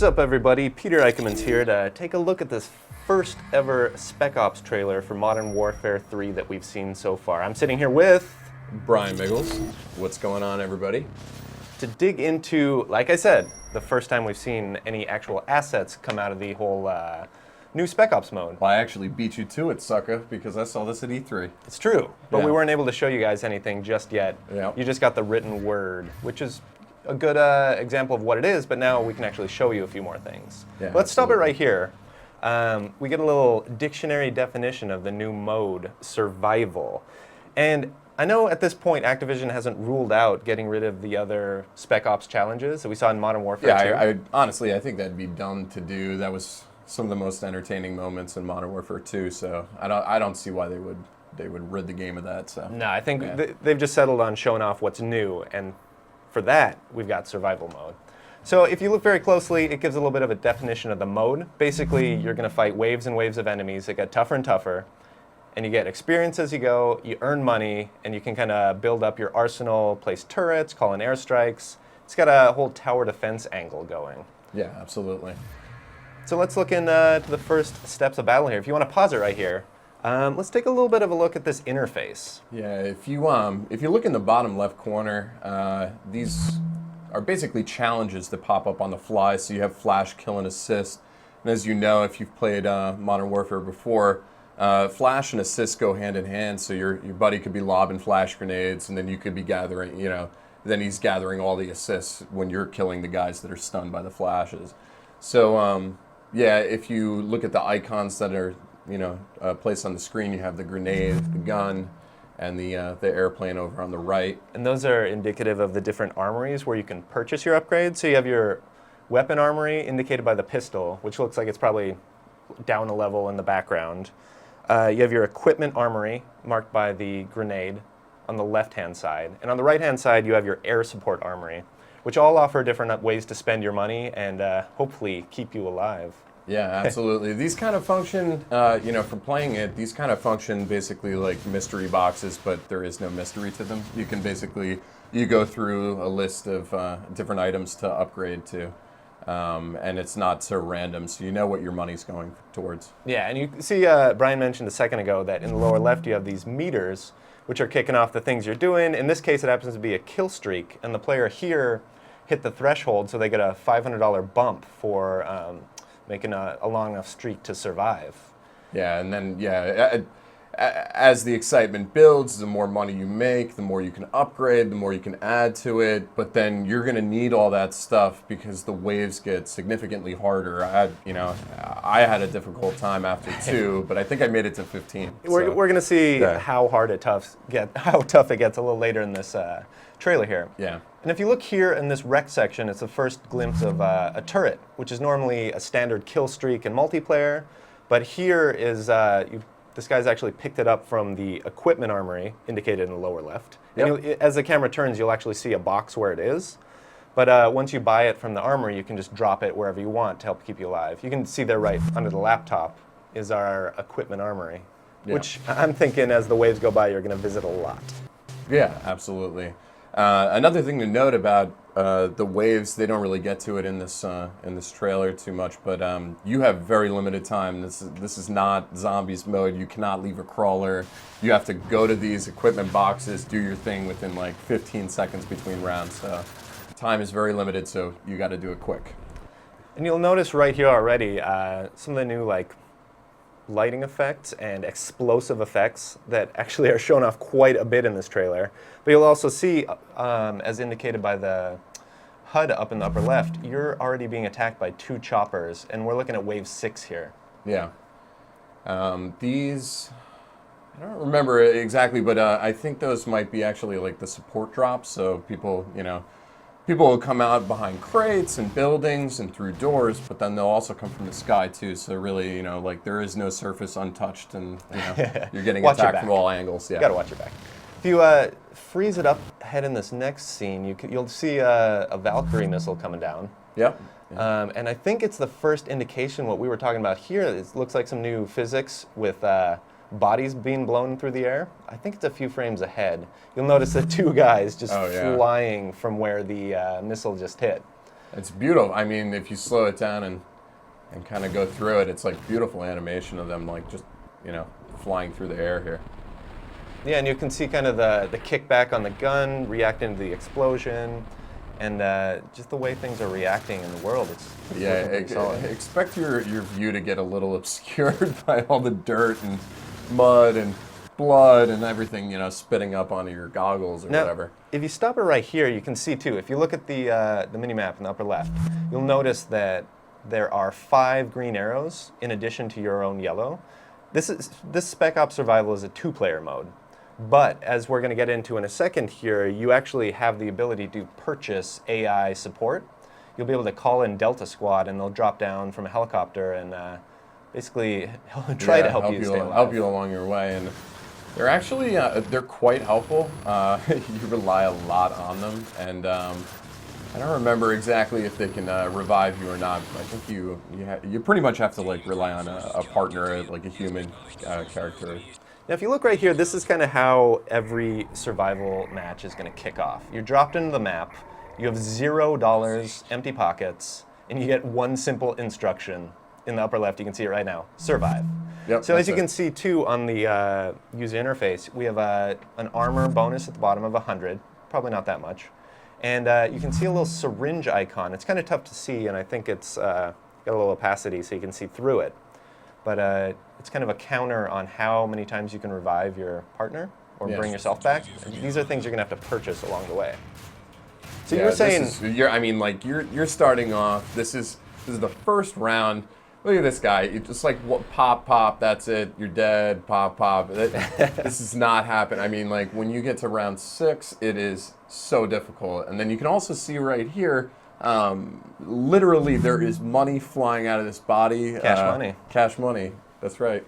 What's up, everybody? Peter Eichelman's here to take a look at this first ever Spec Ops trailer for Modern Warfare 3 that we've seen so far. I'm sitting here with Brian Miggles. What's going on, everybody? to dig into, like I said, the first time we've seen any actual assets come out of the whole new Spec Ops mode. Well, I actually beat you to it, sucker, because I saw this at E3. It's true, but Yeah. we weren't able to show you guys anything just yet. Yeah. You just got the written word, which is a good example of what it is, but now we can actually show you a few more things. Yeah, Let's stop it absolutely. right here. We get a little dictionary definition of the new mode, Survival. And I know at this point Activision hasn't ruled out getting rid of the other Spec Ops challenges that we saw in Modern Warfare 2. Yeah, I honestly, I think that'd be dumb to do. That was some of the most entertaining moments in Modern Warfare 2, so I don't see why they would rid the game of that. So No, I think Yeah. they've just settled on showing off what's new, and for that, we've got Survival mode. So if you look very closely, it gives a little bit of a definition of the mode. Basically, you're going to fight waves and waves of enemies that get tougher and tougher, and you get experience as you go, you earn money, and you can kind of build up your arsenal, place turrets, call in airstrikes. It's got a whole tower defense angle going. yeah, absolutely. So let's look into the first steps of battle here. If you want to pause it right here, let's take a little bit of a look at this interface. Yeah, if you look in the bottom left corner, these are basically challenges that pop up on the fly. So you have flash, kill, and assist. And as you know, if you've played Modern Warfare before, flash and assist go hand in hand. So your buddy could be lobbing flash grenades, and then you could be gathering, then he's gathering all the assists when you're killing the guys that are stunned by the flashes. So yeah, if you look at the icons that are placed on the screen, you have the grenade, the gun, and the airplane over on the right. And those are indicative of the different armories where you can purchase your upgrades. So you have your weapon armory indicated by the pistol, which looks like it's probably down a level in the background. You have your equipment armory marked by the grenade on the left-hand side. And on the right-hand side, you have your air support armory, which all offer different ways to spend your money and hopefully keep you alive. Yeah, absolutely. These kind of function, for playing it, these kind of function basically like mystery boxes, but there is no mystery to them. You can basically, you go through a list of different items to upgrade to, and it's not so random, so you know what your money's going towards. Yeah, and you see Brian mentioned a second ago that in the lower left you have these meters, which are kicking off the things you're doing. In this case, it happens to be a kill streak, and the player here hit the threshold, so they get a $500 bump for making a long enough streak to survive. Yeah, and then, as the excitement builds, the more money you make, the more you can upgrade, the more you can add to it, but then you're going to need all that stuff because the waves get significantly harder. I had a difficult time after 2, but I think I made it to 15. We're going to see Yeah. how tough it gets a little later in this trailer here. Yeah. And if you look here in this rec section, it's the first glimpse of a turret, which is normally a standard kill streak in multiplayer. But here is, this guy's actually picked it up from the equipment armory, indicated in the lower left. Yep. And as the camera turns, you'll actually see a box where it is. But once you buy it from the armory, you can just drop it wherever you want to help keep you alive. You can see there right under the laptop is our equipment armory, Yeah. which I'm thinking as the waves go by, you're going to visit a lot. Yeah, absolutely. Another thing to note about the waves, they don't really get to it in this trailer too much, but you have very limited time. This is not zombies mode. You cannot leave a crawler. You have to go to these equipment boxes, do your thing within like 15 seconds between rounds. So time is very limited, so you got to do it quick. And you'll notice right here already some of the new lighting effects and explosive effects that actually are shown off quite a bit in this trailer. But you'll also see, as indicated by the HUD up in the upper left, you're already being attacked by 2 choppers, and we're looking at wave 6 here. Yeah. These, I don't remember exactly, but I think those might be actually like the support drops. So people will come out behind crates and buildings and through doors, but then they'll also come from the sky too. So really, there is no surface untouched, and you're getting Watch your attacked back. from all angles. Yeah. You gotta watch your back. If you freeze it up ahead in this next scene, you'll see a Valkyrie missile coming down. Yep. And I think it's the first indication what we were talking about here. It looks like some new physics with bodies being blown through the air. I think it's a few frames ahead. You'll notice the 2 guys just flying from where the missile just hit. It's beautiful. I mean, if you slow it down and kind of go through it, it's like beautiful animation of them, like just, flying through the air here. Yeah, and you can see kind of the kickback on the gun, reacting to the explosion, and just the way things are reacting in the world. It's Yeah, looking pretty solid. expect your view to get a little obscured by all the dirt and mud and blood and everything, spitting up onto your goggles or Now, whatever. if you stop it right here, you can see too. If you look at the mini-map in the upper left, you'll notice that there are 5 green arrows in addition to your own yellow. This Spec Ops Survival is a 2-player mode. But as we're going to get into in a second here, you actually have the ability to purchase AI support. You'll be able to call in Delta Squad, and they'll drop down from a helicopter and basically try to help you stay alive. Help you along your way, and they're actually they're quite helpful. You rely a lot on them, and I don't remember exactly if they can revive you or not. But I think you pretty much have to like rely on a partner, like a human character. Now, if you look right here, this is kind of how every survival match is going to kick off. You're dropped into the map, you have $0, empty pockets, and you get one simple instruction. In the upper left, you can see it right now, survive. Yep, So as you can see too on the user interface, we have an armor bonus at the bottom of 100, probably not that much. And you can see a little syringe icon. It's kind of tough to see, and I think it's got a little opacity so you can see through it. But it's kind of a counter on how many times you can revive your partner or Yes. bring yourself back. And these are things you're going to have to purchase along the way. So Yeah, you were saying... you're starting off, this is the first round. Look at this guy. You just like pop, pop. That's it. You're dead. Pop, pop. This does not happen. I mean, like when you get to round 6, it is so difficult. And then you can also see right here, literally there is money flying out of this body. Cash money. Cash money. That's right.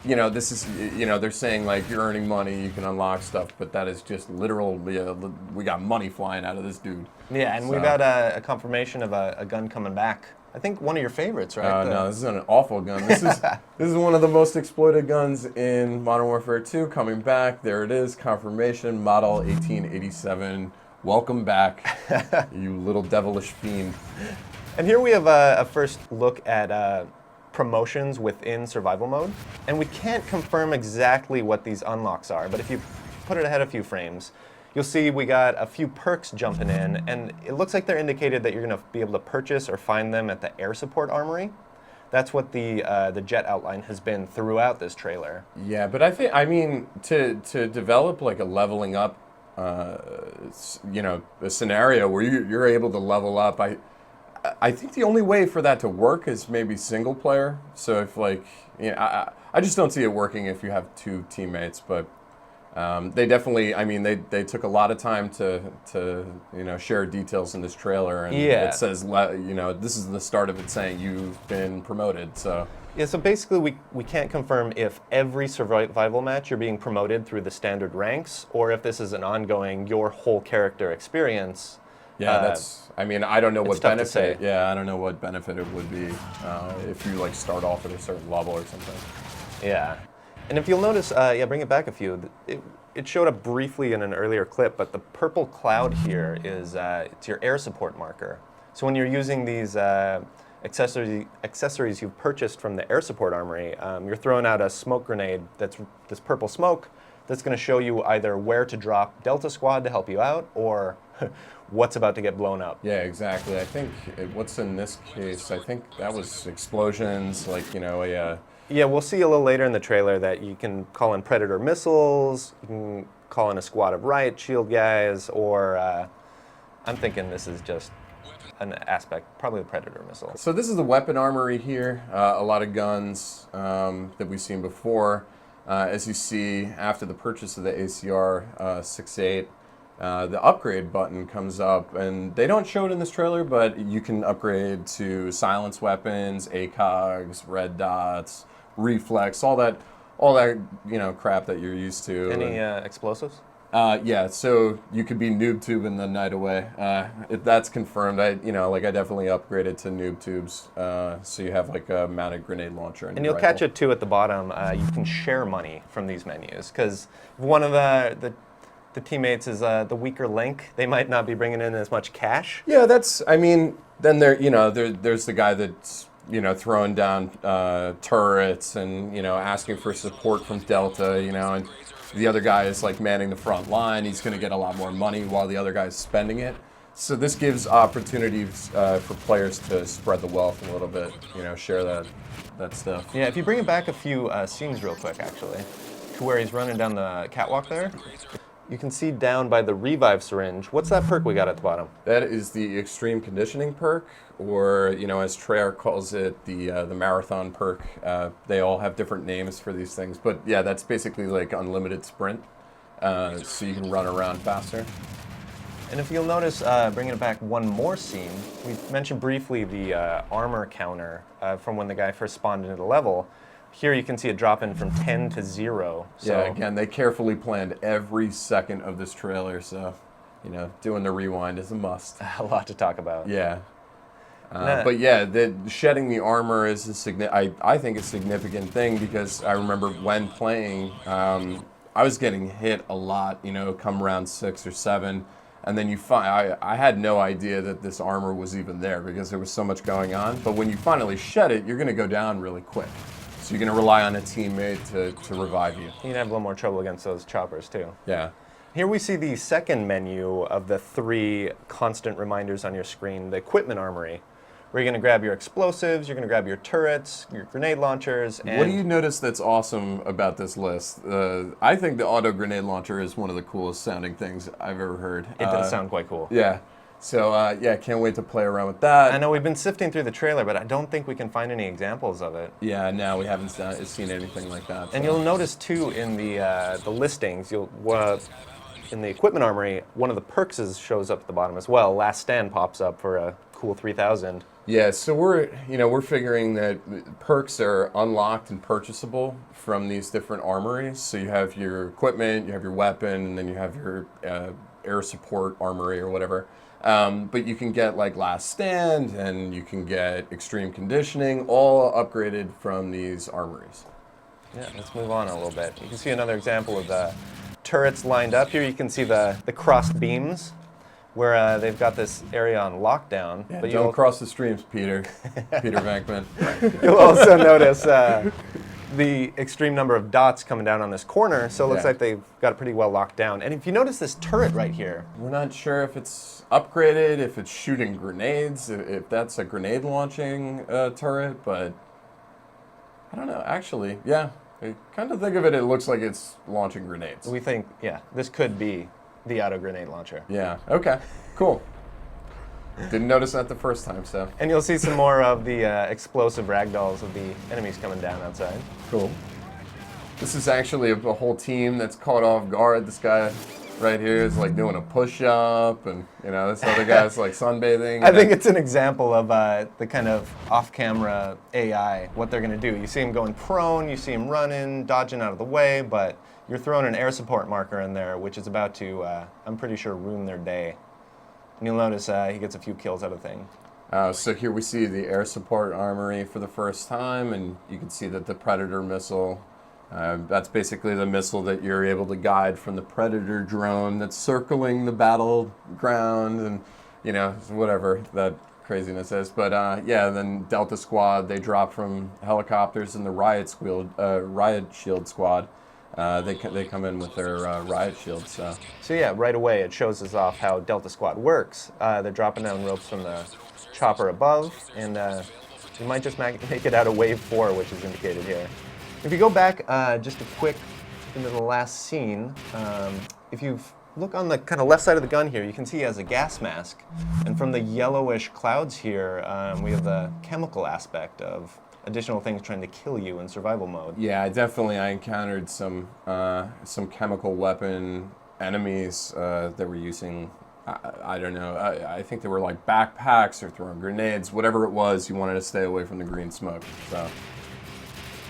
This is, they're saying like you're earning money, you can unlock stuff, but that is just literal. We got money flying out of this dude. Yeah, and we've got a confirmation of a gun coming back. I think one of your favorites, right? No, this is an awful gun. This is one of the most exploited guns in Modern Warfare 2 coming back. There it is, confirmation, model 1887. Welcome back, you little devilish fiend. And here we have a first look at promotions within survival mode. And we can't confirm exactly what these unlocks are, but if you put it ahead a few frames, you'll see we got a few perks jumping in, and it looks like they're indicated that you're going to be able to purchase or find them at the air support armory. That's what the jet outline has been throughout this trailer. Yeah, but I mean, to develop like a leveling up, a scenario where you're able to level up, I think the only way for that to work is maybe single player. So if like, I just don't see it working if you have 2 teammates, but they definitely, I mean, they took a lot of time to share details in this trailer, and Yeah. it says, this is the start of it saying you've been promoted, so. Yeah, so basically we can't confirm if every survival match you're being promoted through the standard ranks, or if this is an ongoing, your whole character experience. Yeah, I don't know what tough to say. benefit, yeah, I don't know what benefit it would be if you like start off at a certain level or something. Yeah. And if you'll notice, bring it back a few. It showed up briefly in an earlier clip, but the purple cloud here is it's your air support marker. So when you're using these accessories you've purchased from the air support armory, you're throwing out a smoke grenade that's this purple smoke that's going to show you either where to drop Delta Squad to help you out, or what's about to get blown up. Yeah, exactly. I think what's in this case, I think that was explosions, like, Yeah, we'll see a little later in the trailer that you can call in Predator missiles, you can call in a squad of riot shield guys, or I'm thinking this is just an aspect, probably the Predator missile. So this is the weapon armory here, a lot of guns that we've seen before. As you see, after the purchase of the ACR 68, the upgrade button comes up, and they don't show it in this trailer, but you can upgrade to silence weapons, ACOGs, red dots, reflex, all that crap that you're used to. Any explosives? Yeah, so you could be noob tubing the night away. If that's confirmed, I definitely upgraded to noob tubes, so you have like a mounted grenade launcher. And you'll catch it too at the bottom. You can share money from these menus, because one of the the teammates is the weaker link. They might not be bringing in as much cash. Yeah, then there's the guy that's, throwing down turrets and, asking for support from Delta, and the other guy is like manning the front line. He's going to get a lot more money while the other guy's spending it. So this gives opportunities for players to spread the wealth a little bit, share that stuff. Yeah, if you bring it back a few scenes real quick, actually, to where he's running down the catwalk there, you can see down by the revive syringe. What's that perk we got at the bottom? That is the extreme conditioning perk, or as Treyarch calls it, the marathon perk. They all have different names for these things, but yeah, that's basically like unlimited sprint, so you can run around faster. And if you'll notice, bringing it back one more scene, we mentioned briefly the armor counter from when the guy first spawned into the level. Here you can see it drop in from 10 to 0. So yeah, again, they carefully planned every second of this trailer, so, doing the rewind is a must. A lot to talk about. Yeah. But yeah, shedding the armor is I think a significant thing, because I remember when playing, I was getting hit a lot, come round 6 or 7, and then you find I had no idea that this armor was even there because there was so much going on. But when you finally shed it, you're going to go down really quick. So you're going to rely on a teammate to revive you. You can have a little more trouble against those choppers too. Yeah. Here we see the second menu of the 3 constant reminders on your screen, the equipment armory, where you're going to grab your explosives, you're going to grab your turrets, your grenade launchers, and... What do you notice that's awesome about this list? I think the auto grenade launcher is one of the coolest sounding things I've ever heard. It does sound quite cool. Yeah. So, can't wait to play around with that. I know we've been sifting through the trailer, but I don't think we can find any examples of it. Yeah, no, we haven't seen anything like that. And you'll notice, too, in the listings, in the equipment armory, one of the perks shows up at the bottom as well. Last Stand pops up for a cool 3,000. Yeah, so we're figuring that perks are unlocked and purchasable from these different armories. So you have your equipment, you have your weapon, and then you have your air support armory or whatever. But you can get like Last Stand, and you can get Extreme Conditioning, all upgraded from these armories. Yeah, let's move on a little bit. You can see another example of the turrets lined up. Here you can see the crossed beams, where they've got this area on lockdown. Yeah, but don't cross the streams, Peter. Peter Venkman. You'll also notice the extreme number of dots coming down on this corner, so it looks like they've got it pretty well locked down. And if you notice this turret right here... We're not sure if it's upgraded, if it's shooting grenades, if that's a grenade launching turret, but I don't know. Actually, yeah. I kind of think of it, it looks like it's launching grenades. We think, this could be the auto grenade launcher. Yeah, okay, cool. Didn't notice that the first time, so. And you'll see some more of the explosive ragdolls of the enemies coming down outside. Cool. This is actually a whole team that's caught off guard. This guy right here is like doing a push-up, and this other guy's like sunbathing. I think it's an example of the kind of off-camera AI, what they're going to do. You see him going prone, you see him running, dodging out of the way, but you're throwing an air support marker in there, which is about to, I'm pretty sure, ruin their day. And you'll notice he gets a few kills out of the thing. So here we see the air support armory for the first time, and you can see that the Predator missile, that's basically the missile that you're able to guide from the Predator drone that's circling the battleground, and whatever that craziness is. But then Delta Squad, they drop from helicopters, and the Riot Shield Squad, they come in with their riot shields. So yeah, right away it shows us off how Delta Squad works. They're dropping down ropes from the chopper above, and you might just make it out of wave 4, which is indicated here. If you go back just a quick into the last scene, if you look on the kind of left side of the gun here, you can see he has a gas mask, and from the yellowish clouds here, we have the chemical aspect of additional things trying to kill you in survival mode. Yeah, I encountered some chemical weapon enemies that were using, I don't know, I think they were like backpacks or throwing grenades, whatever it was, you wanted to stay away from the green smoke. So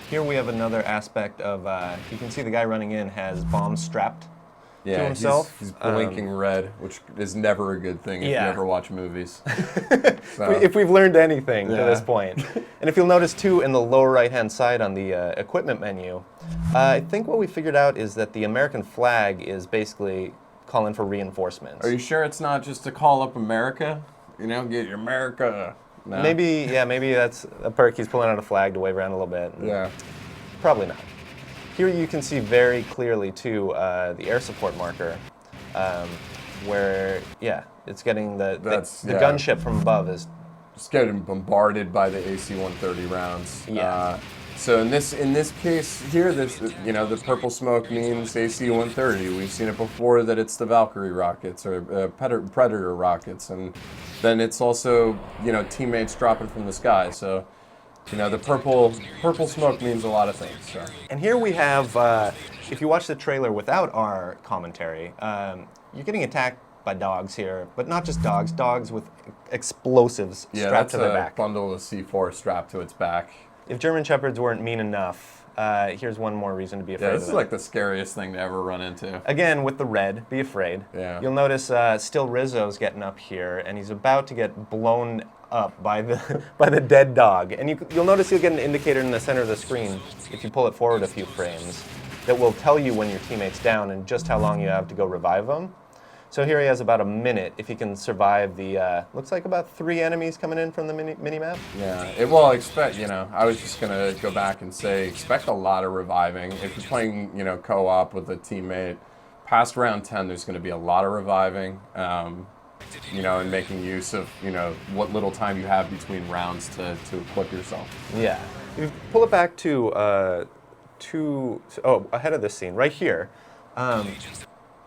here we have another aspect of, you can see the guy running in has bombs strapped to himself. He's blinking red, which is never a good thing if you ever watch movies. If we've learned anything to this point. And if you'll notice too, in the lower right-hand side on the equipment menu, I think what we figured out is that the American flag is basically call in for reinforcements. Are you sure it's not just to call up America? You know, get your America. No? Maybe that's a perk. He's pulling out a flag to wave around a little bit. Yeah. Probably not. Here you can see very clearly, too, the air support marker, where, it's getting the gunship from above is... Just getting bombarded by the AC-130 rounds. Yeah. So in this case here, the purple smoke means AC-130. We've seen it before that it's the Valkyrie rockets or Predator rockets, and then it's also teammates dropping from the sky. So the purple smoke means a lot of things. So. And here we have, if you watch the trailer without our commentary, you're getting attacked by dogs here, but not just dogs. Dogs with explosives strapped to their back. Yeah, that's a bundle of C4 strapped to its back. If German Shepherds weren't mean enough, here's one more reason to be afraid of them. This is like the scariest thing to ever run into. Again, with the red, be afraid. Yeah. You'll notice still Rizzo's getting up here, and he's about to get blown up by the dead dog. And you'll notice you'll get an indicator in the center of the screen, if you pull it forward a few frames, that will tell you when your teammate's down and just how long you have to go revive them. So here he has about a minute if he can survive the, looks like about 3 enemies coming in from the mini-map. Yeah, I was just going to go back and say, expect a lot of reviving. If you're playing, co-op with a teammate, past round 10, there's going to be a lot of reviving, and making use of, what little time you have between rounds to equip yourself. Yeah. If you pull it back to, ahead of this scene, right here,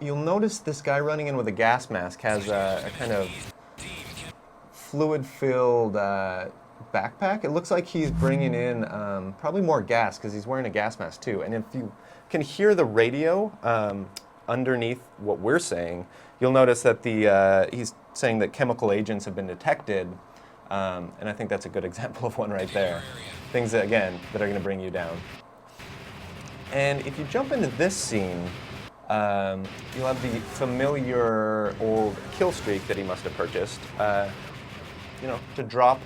you'll notice this guy running in with a gas mask has a kind of fluid-filled backpack. It looks like he's bringing in probably more gas because he's wearing a gas mask too. And if you can hear the radio underneath what we're saying, you'll notice that he's saying that chemical agents have been detected. And I think that's a good example of one right there. Things that, again, that are going to bring you down. And if you jump into this scene, you'll have the familiar old kill streak that he must have purchased, to drop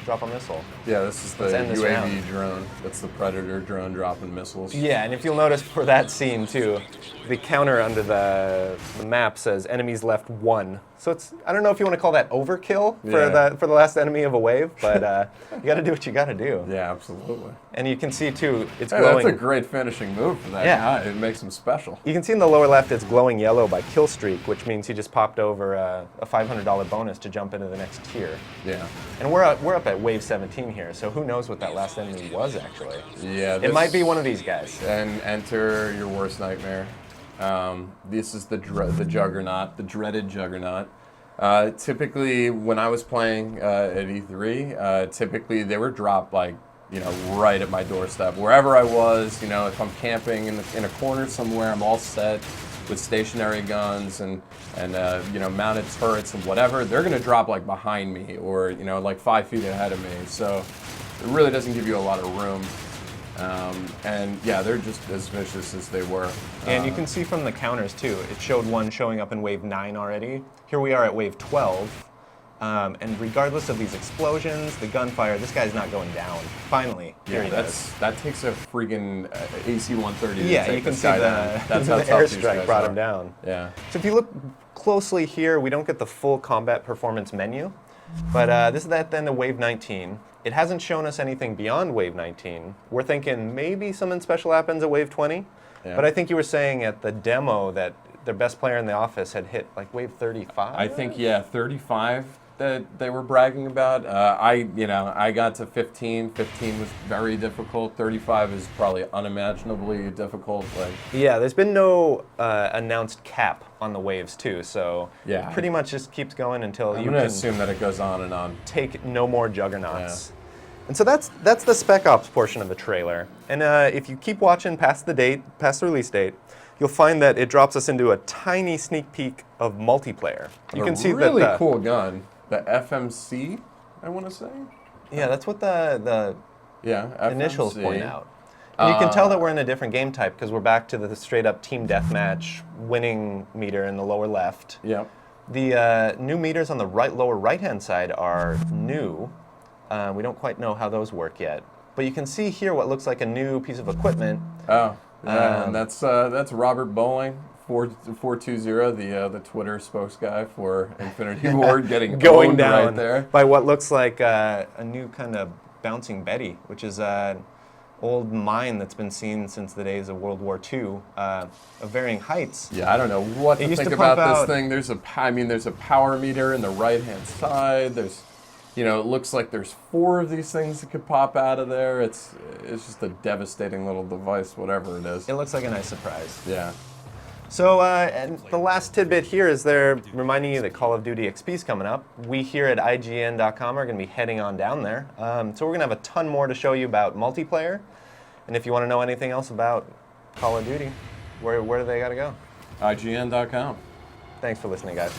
a missile. Yeah, this is the UAV drone. That's the Predator drone dropping missiles. Yeah, and if you'll notice for that scene too, the counter under the map says enemies left 1. So it's, I don't know if you want to call that overkill for the last enemy of a wave, but you got to do what you got to do. Yeah, absolutely. And you can see too, it's glowing. That's a great finishing move for that guy. It makes him special. You can see in the lower left it's glowing yellow by kill streak, which means he just popped over a $500 bonus to jump into the next tier. Yeah. And we're up at wave 17 here, so who knows what that last enemy was actually. Yeah. It might be one of these guys. And enter your worst nightmare. This is the Juggernaut, the dreaded Juggernaut. Typically, when I was playing at E3, typically they were dropped right at my doorstep. Wherever I was, if I'm camping in a corner somewhere, I'm all set with stationary guns and mounted turrets and whatever. They're gonna drop behind me or 5 feet ahead of me. So it really doesn't give you a lot of room. They're just as vicious as they were. And you can see from the counters too, it showed one showing up in wave 9 already. Here we are at wave 12. And regardless of these explosions, the gunfire, this guy's not going down. Finally, here he is. That takes a freaking AC-130. Yeah, you can see the airstrike brought him down. Yeah. So if you look closely here, we don't get the full combat performance menu, but this is at the end of wave 19. It hasn't shown us anything beyond wave 19. We're thinking maybe something special happens at wave 20, but I think you were saying at the demo that their best player in the office had hit wave 35? I think, 35 that they were bragging about. I got to 15. 15 was very difficult. 35 is probably unimaginably difficult. Yeah, there's been no announced cap on the waves too, so it pretty much just keeps going until I'm going to assume that it goes on and on. Take no more juggernauts. Yeah. And so that's the Spec Ops portion of the trailer. And if you keep watching past the release date, you'll find that it drops us into a tiny sneak peek of multiplayer. You can see really that cool gun. The FMC, I want to say? Yeah, that's what the initials FMC. point out. And you can tell that we're in a different game type because we're back to the straight-up team deathmatch winning meter in the lower left. Yeah. The new meters on the lower right-hand side are new. We don't quite know how those work yet. But you can see here what looks like a new piece of equipment. Oh, and that's Robert Bowling 420, the Twitter spokes guy for Infinity Ward, getting Going owned down right there. by what looks like a new kind of bouncing Betty, which is an old mine that's been seen since the days of World War II, of varying heights. Yeah, I don't know what It to used think to about pump this out- thing. There's a power meter in the right-hand side. There's, it looks like there's 4 of these things that could pop out of there. It's just a devastating little device, whatever it is. It looks like a nice surprise. Yeah. So, and the last tidbit here is they're reminding you that Call of Duty XP is coming up. We here at IGN.com are going to be heading on down there. So we're going to have a ton more to show you about multiplayer. And if you want to know anything else about Call of Duty, where do they got to go? IGN.com. Thanks for listening, guys.